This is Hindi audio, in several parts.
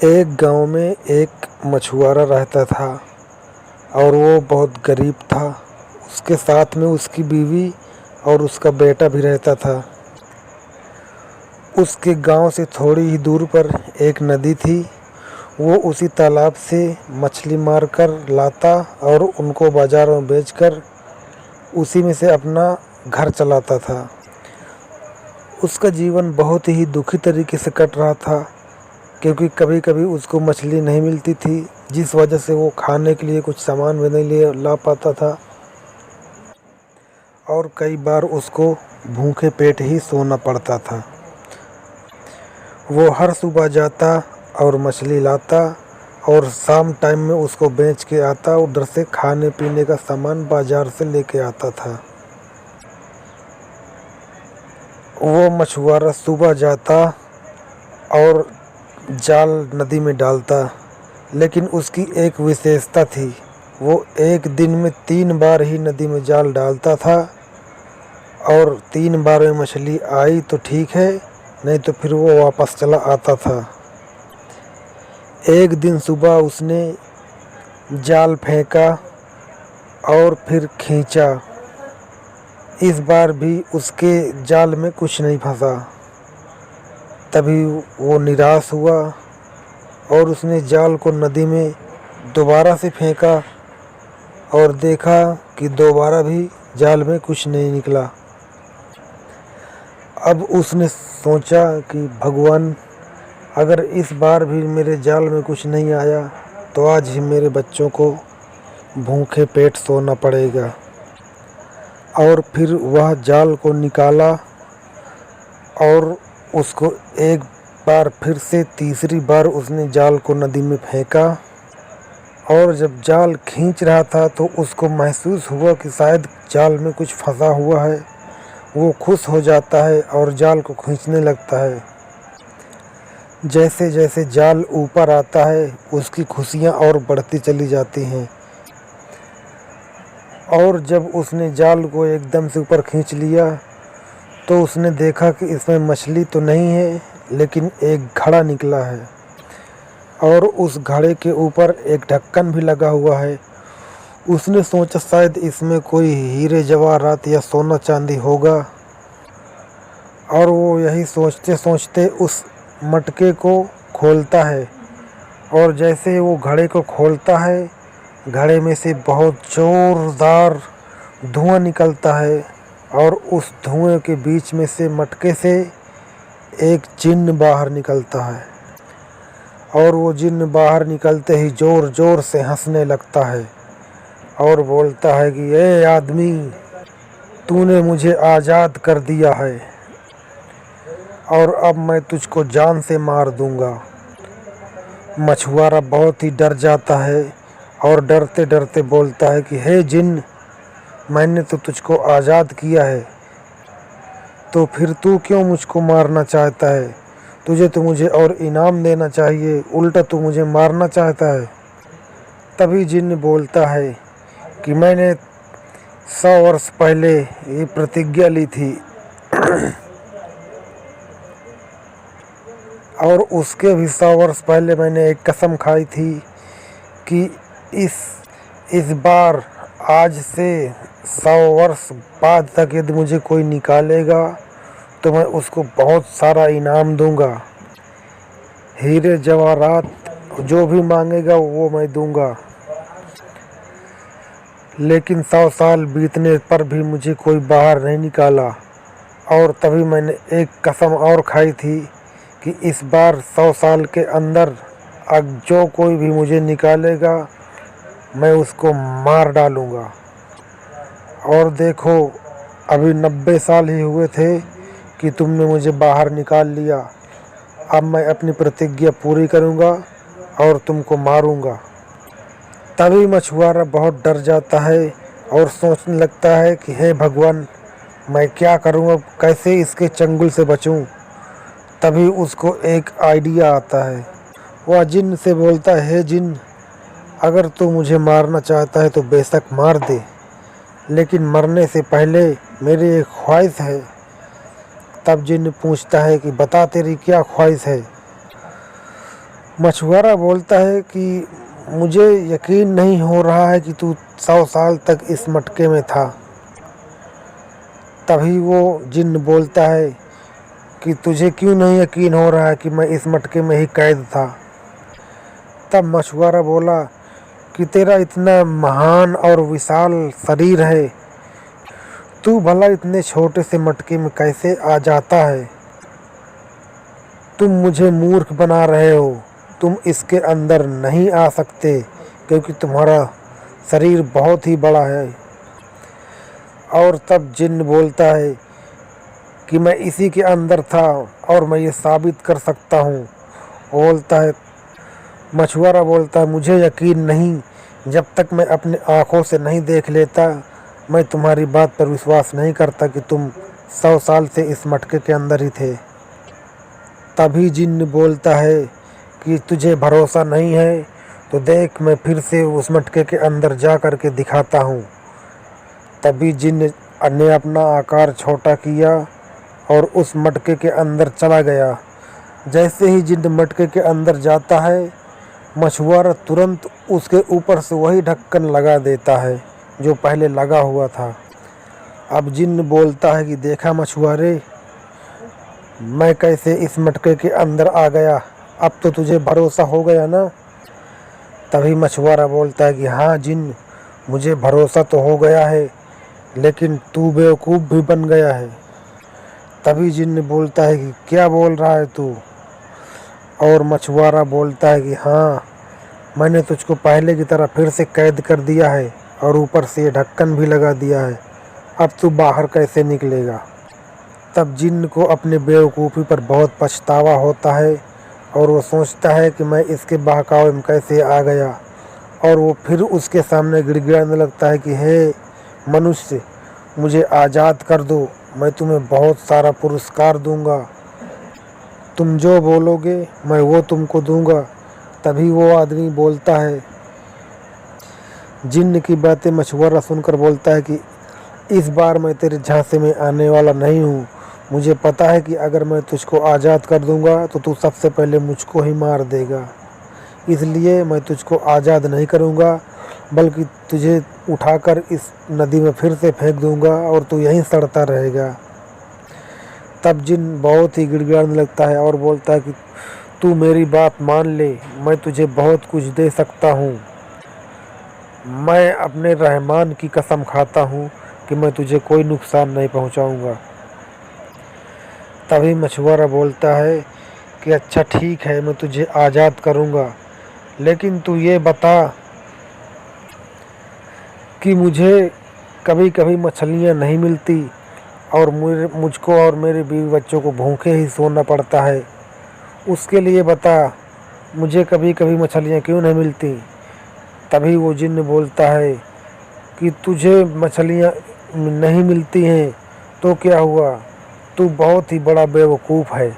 एक गांव में एक मछुआरा रहता था और वो बहुत गरीब था। उसके साथ में उसकी बीवी और उसका बेटा भी रहता था। उसके गांव से थोड़ी ही दूर पर एक नदी थी। वो उसी तालाब से मछली मारकर लाता और उनको बाज़ार में बेचकर उसी में से अपना घर चलाता था। उसका जीवन बहुत ही दुखी तरीके से कट रहा था, क्योंकि कभी कभी उसको मछली नहीं मिलती थी, जिस वजह से वो खाने के लिए कुछ सामान भी नहीं ले ला पाता था और कई बार उसको भूखे पेट ही सोना पड़ता था। वो हर सुबह जाता और मछली लाता और शाम टाइम में उसको बेच के आता। उधर से खाने पीने का सामान बाज़ार से लेके आता था। वो मछुआरा सुबह जाता और जाल नदी में डालता, लेकिन उसकी एक विशेषता थी। वो एक दिन में 3 बार ही नदी में जाल डालता था और 3 बार में मछली आई तो ठीक है, नहीं तो फिर वो वापस चला आता था। एक दिन सुबह उसने जाल फेंका और फिर खींचा। इस बार भी उसके जाल में कुछ नहीं फंसा। तभी वो निराश हुआ और उसने जाल को नदी में दोबारा से फेंका और देखा कि दोबारा भी जाल में कुछ नहीं निकला। अब उसने सोचा कि भगवान, अगर इस बार भी मेरे जाल में कुछ नहीं आया तो आज ही मेरे बच्चों को भूखे पेट सोना पड़ेगा। और फिर वह जाल को निकाला और उसको एक बार फिर से तीसरी बार उसने जाल को नदी में फेंका। और जब जाल खींच रहा था तो उसको महसूस हुआ कि शायद जाल में कुछ फंसा हुआ है। वो खुश हो जाता है और जाल को खींचने लगता है। जैसे जैसे जाल ऊपर आता है उसकी खुशियाँ और बढ़ती चली जाती हैं। और जब उसने जाल को एकदम से ऊपर खींच लिया तो उसने देखा कि इसमें मछली तो नहीं है, लेकिन एक घड़ा निकला है और उस घड़े के ऊपर एक ढक्कन भी लगा हुआ है। उसने सोचा शायद इसमें कोई हीरे जवाहरात या सोना चांदी होगा। और वो यही सोचते सोचते उस मटके को खोलता है और जैसे वो घड़े को खोलता है, घड़े में से बहुत ज़ोरदार धुआं निकलता है और उस धुएं के बीच में से मटके से एक जिन्न बाहर निकलता है। और वो जिन्न बाहर निकलते ही ज़ोर ज़ोर से हंसने लगता है और बोलता है कि ए आदमी, तूने मुझे आज़ाद कर दिया है और अब मैं तुझको जान से मार दूंगा। मछुआरा बहुत ही डर जाता है और डरते डरते बोलता है कि हे जिन्न, मैंने तो तुझको आज़ाद किया है, तो फिर तू क्यों मुझको मारना चाहता है? तुझे तो मुझे और इनाम देना चाहिए, उल्टा तू मुझे मारना चाहता है। तभी जिन्न बोलता है कि मैंने 100 वर्ष पहले ये प्रतिज्ञा ली थी और उसके भी 100 वर्ष पहले मैंने एक कसम खाई थी कि इस बार आज से 100 वर्ष बाद तक यदि मुझे कोई निकालेगा तो मैं उसको बहुत सारा इनाम दूंगा। हीरे जवाहरात जो भी मांगेगा वो मैं दूंगा। लेकिन 100 साल बीतने पर भी मुझे कोई बाहर नहीं निकाला। और तभी मैंने एक कसम और खाई थी कि इस बार 100 साल के अंदर जो कोई भी मुझे निकालेगा मैं उसको मार डालूँगा। और देखो, अभी 90 साल ही हुए थे कि तुमने मुझे बाहर निकाल लिया। अब मैं अपनी प्रतिज्ञा पूरी करूँगा और तुमको मारूँगा। तभी मछुआरा बहुत डर जाता है और सोचने लगता है कि हे भगवान, मैं क्या करूँ, अब कैसे इसके चंगुल से बचूँ। तभी उसको एक आइडिया आता है। वह जिन्न से बोलता है, हे जिन्न, अगर तू मुझे मारना चाहता है तो बेशक मार दे, लेकिन मरने से पहले मेरी एक ख्वाहिश है। तब जिन्न पूछता है कि बता, तेरी क्या ख्वाहिश है? मछुआरा बोलता है कि मुझे यकीन नहीं हो रहा है कि तू 100 साल तक इस मटके में था। तभी वो जिन्न बोलता है कि तुझे क्यों नहीं यकीन हो रहा है कि मैं इस मटके में ही कैद था। तब मछुआरा बोला कि तेरा इतना महान और विशाल शरीर है, तू भला इतने छोटे से मटके में कैसे आ जाता है। तुम मुझे मूर्ख बना रहे हो, तुम इसके अंदर नहीं आ सकते क्योंकि तुम्हारा शरीर बहुत ही बड़ा है। और तब जिन्न बोलता है कि मैं इसी के अंदर था और मैं ये साबित कर सकता हूँ। बोलता है मछुआरा बोलता है मुझे यकीन नहीं, जब तक मैं अपने आँखों से नहीं देख लेता मैं तुम्हारी बात पर विश्वास नहीं करता कि तुम 100 साल से इस मटके के अंदर ही थे। तभी जिन्न बोलता है कि तुझे भरोसा नहीं है तो देख मैं फिर से उस मटके के अंदर जा कर के दिखाता हूँ। तभी जिन्न ने अपना आकार छोटा किया और उस मटके के अंदर चला गया। जैसे ही जिन्न मटके के अंदर जाता है मछुआरा तुरंत उसके ऊपर से वही ढक्कन लगा देता है जो पहले लगा हुआ था। अब जिन्न बोलता है कि देखा मछुआरे, मैं कैसे इस मटके के अंदर आ गया, अब तो तुझे भरोसा हो गया ना। तभी मछुआरा बोलता है कि हाँ जिन्न, मुझे भरोसा तो हो गया है लेकिन तू बेवकूफ़ भी बन गया है। तभी जिन्न बोलता है कि क्या बोल रहा है तू। और मछुआरा बोलता है कि हाँ, मैंने तुझको पहले की तरह फिर से कैद कर दिया है और ऊपर से ढक्कन भी लगा दिया है, अब तू बाहर कैसे निकलेगा। तब जिन्न को अपनी बेवकूफ़ी पर बहुत पछतावा होता है और वो सोचता है कि मैं इसके बहकावे में कैसे आ गया। और वो फिर उसके सामने गिड़गिड़ाने लगता है कि हे मनुष्य, मुझे आज़ाद कर दो, मैं तुम्हें बहुत सारा पुरस्कार दूंगा, तुम जो बोलोगे मैं वो तुमको दूंगा। तभी वो आदमी बोलता है, जिन्न की बातें मछुआरा सुनकर बोलता है कि इस बार मैं तेरे झांसे में आने वाला नहीं हूँ। मुझे पता है कि अगर मैं तुझको आज़ाद कर दूंगा तो तू सबसे पहले मुझको ही मार देगा, इसलिए मैं तुझको आज़ाद नहीं करूँगा बल्कि तुझे उठाकर इस नदी में फिर से फेंक दूंगा और तू यहीं सड़ता रहेगा। तब जिन्न बहुत ही गिड़गिड़ाने लगता है और बोलता है कि तू मेरी बात मान ले, मैं तुझे बहुत कुछ दे सकता हूँ। मैं अपने रहमान की कसम खाता हूँ कि मैं तुझे कोई नुकसान नहीं पहुँचाऊँगा। तभी मछुआरा बोलता है कि अच्छा ठीक है, मैं तुझे आज़ाद करूँगा, लेकिन तू ये बता कि मुझे कभी कभी मछलियाँ नहीं मिलती और मुझको और मेरे बीवी बच्चों को भूखे ही सोना पड़ता है, उसके लिए बता मुझे कभी कभी मछलियाँ क्यों नहीं मिलती। तभी वो जिन्न बोलता है कि तुझे मछलियाँ नहीं मिलती हैं तो क्या हुआ, तू बहुत ही बड़ा बेवकूफ़ है।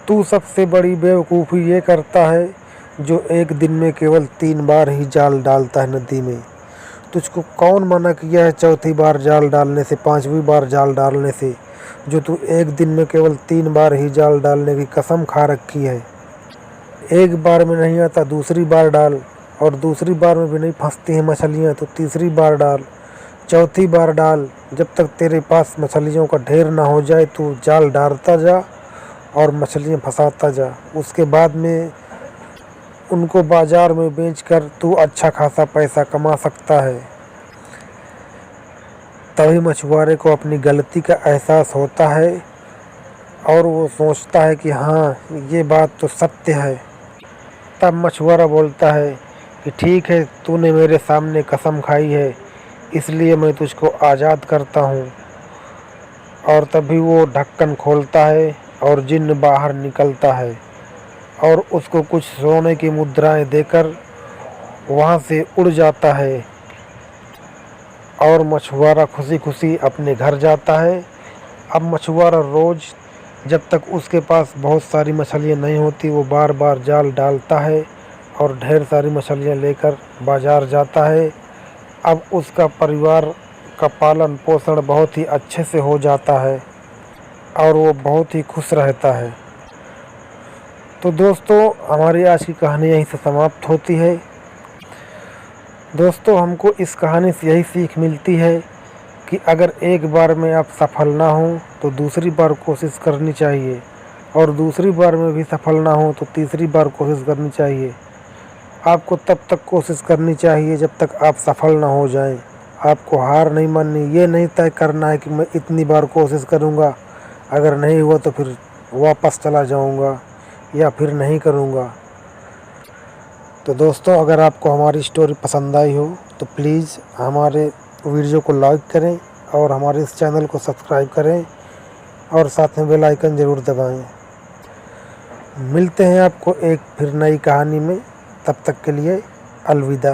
तू सबसे बड़ी बेवकूफ़ी ये करता है जो एक दिन में केवल 3 बार ही जाल डालता है नदी में। तुझको कौन मना किया है चौथी बार जाल डालने से, 5वीं बार जाल डालने से, जो तू एक दिन में केवल 3 बार ही जाल डालने की कसम खा रखी है। एक बार में नहीं आता दूसरी बार डाल, और दूसरी बार में भी नहीं फंसती हैं मछलियाँ तो तीसरी बार डाल, चौथी बार डाल। जब तक तेरे पास मछलियों का ढेर ना हो जाए तू जाल डालता जा और मछलियाँ फंसाता जा। उसके बाद में उनको बाज़ार में बेचकर तू अच्छा खासा पैसा कमा सकता है। तभी मछुआरे को अपनी गलती का एहसास होता है और वो सोचता है कि हाँ, ये बात तो सत्य है। तब मछुआरा बोलता है कि ठीक है, तूने मेरे सामने कसम खाई है इसलिए मैं तुझको आज़ाद करता हूँ। और तभी वो ढक्कन खोलता है और जिन्न बाहर निकलता है और उसको कुछ सोने की मुद्राएं देकर वहाँ से उड़ जाता है और मछुआरा खुशी खुशी अपने घर जाता है। अब मछुआरा रोज़ जब तक उसके पास बहुत सारी मछलियाँ नहीं होती वो बार बार जाल डालता है और ढेर सारी मछलियाँ लेकर बाज़ार जाता है। अब उसका परिवार का पालन पोषण बहुत ही अच्छे से हो जाता है। और वो बहुत ही खुश रहता है। तो दोस्तों, हमारी आज की कहानी यहीं से समाप्त होती है। दोस्तों, हमको इस कहानी से यही सीख मिलती है कि अगर एक बार में आप सफल ना हो तो दूसरी बार कोशिश करनी चाहिए, और दूसरी बार में भी सफल ना हो तो तीसरी बार कोशिश करनी चाहिए। आपको तब तक कोशिश करनी चाहिए जब तक आप सफल ना हो जाएं। आपको हार नहीं माननी, ये नहीं तय करना है कि मैं इतनी बार कोशिश करूँगा, अगर नहीं हुआ तो फिर वापस चला जाऊँगा या फिर नहीं करूँगा। तो दोस्तों, अगर आपको हमारी स्टोरी पसंद आई हो तो प्लीज़ हमारे वीडियो को लाइक करें और हमारे इस चैनल को सब्सक्राइब करें और साथ में बेल आइकन ज़रूर दबाएं। मिलते हैं आपको एक फिर नई कहानी में, तब तक के लिए अलविदा।